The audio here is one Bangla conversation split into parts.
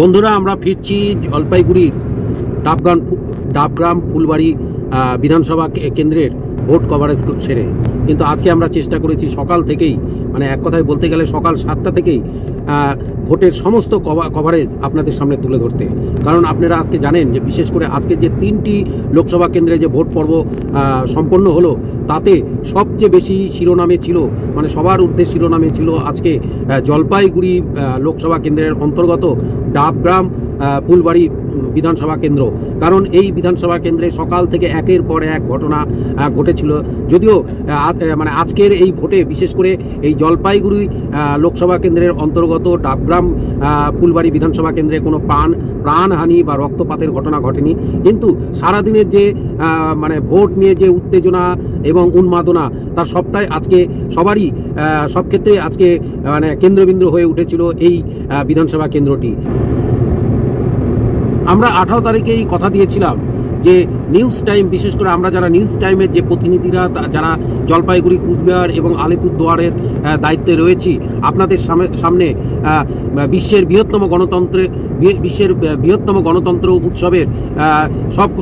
বন্ধুরা আমরা ফিরছি জলপাইগুড়ির ডাবগ্রাম ফুলবাড়ি বিধানসভা কেন্দ্রের ভোট কভারেজ ছেড়ে। কিন্তু আজকে আমরা চেষ্টা করেছি সকাল থেকেই, মানে এক কথায় বলতে গেলে সকাল 7টা থেকেই ভোটের সমস্ত কভারেজ আপনাদের সামনে তুলে ধরতে। কারণ আপনারা আজকে জানেন যে বিশেষ করে আজকে যে 3টি লোকসভা কেন্দ্রে যে ভোট পর্ব সম্পন্ন হলো, তাতে সবচেয়ে বেশি শিরোনামে ছিল, মানে সবার ঊর্ধ্বে শিরোনামে ছিল আজকে জলপাইগুড়ি লোকসভা কেন্দ্রের অন্তর্গত ডাবগ্রাম ফুলবাড়ি বিধানসভা কেন্দ্র। কারণ এই বিধানসভা কেন্দ্রে সকাল থেকে একের পর এক ঘটনা ঘটেছিল। যদিও মানে আজকের এই ভোটে বিশেষ করে এই জলপাইগুড়ি লোকসভা কেন্দ্রের অন্তর্গত ডাবগ্রাম ফুলবাড়ি বিধানসভা কেন্দ্রে কোনো প্রাণহানি বা রক্তপাতের ঘটনা ঘটেনি। কিন্তু সারাদিনের যে মানে ভোট নিয়ে যে উত্তেজনা এবং উন্মাদনা, তার সবটাই আজকে সবারই সব ক্ষেত্রে আজকে মানে কেন্দ্রবিন্দু হয়ে উঠেছিল এই বিধানসভা কেন্দ্রটি। আমরা 18 তারিখেই কথা দিয়েছিলাম যে নিউজ টাইম, বিশেষ করে আমরা যারা নিউজ টাইমের যে প্রতিনিধিরা, যারা জলপাইগুড়ি, কুচবিহার এবং আলিপুরদুয়ারের দায়িত্বে রয়েছি, আপনাদের সামনে বিশ্বের বৃহত্তম গণতন্ত্র উৎসবের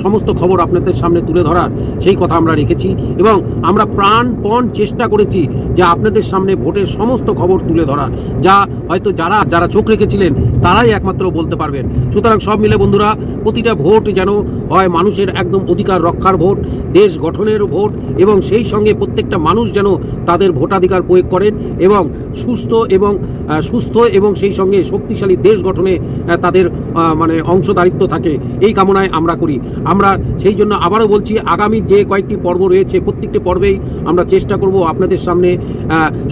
সমস্ত খবর আপনাদের সামনে তুলে ধরার সেই কথা আমরা রেখেছি। এবং আমরা প্রাণপণ চেষ্টা করেছি যে আপনাদের সামনে ভোটের সমস্ত খবর তুলে ধরার, যা হয়তো যারা চোখ রেখেছিলেন তারাই একমাত্র বলতে পারবেন। সুতরাং সব মিলে বন্ধুরা, প্রতিটা ভোট যেন হয় মানুষের একদম অধিকার রক্ষার ভোট, দেশ গঠনের ভোট, এবং সেই সঙ্গে প্রত্যেকটা মানুষ যেন তাদের ভোটাধিকার প্রয়োগ করেন এবং সুস্থ এবং সেই সঙ্গে শক্তিশালী দেশ গঠনে তাদের মানে অংশদারিত্ব থাকে, এই কামনায় আমরা করি। আমরা সেই জন্য আবারও বলছি, আগামী যে কয়েকটি পর্ব রয়েছে প্রত্যেকটি পর্বেই আমরা চেষ্টা করব আপনাদের সামনে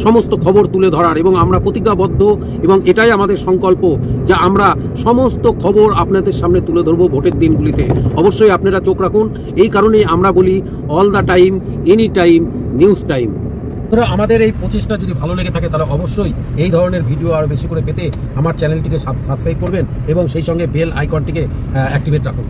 সমস্ত খবর তুলে ধরার, এবং আমরা প্রতিজ্ঞাবদ্ধ এবং এটাই আমাদের সংকল্প যে আমরা সমস্ত খবর আপনাদের সামনে তুলে ধরবো ভোটের দিনগুলিতে। অবশ্যই আপনারা চোখ রাখুন। এই কারণেই আমরা বলি all the time, any time, news time. আমাদের এই প্রচেষ্টা যদি ভালো লেগে থাকে তাহলে অবশ্যই এই ধরনের ভিডিও আরও বেশি করে পেতে আমার চ্যানেলটিকে সাবস্ক্রাইব করবেন এবং সেই সঙ্গে বেল আইকনটিকে অ্যাক্টিভেট রাখুন।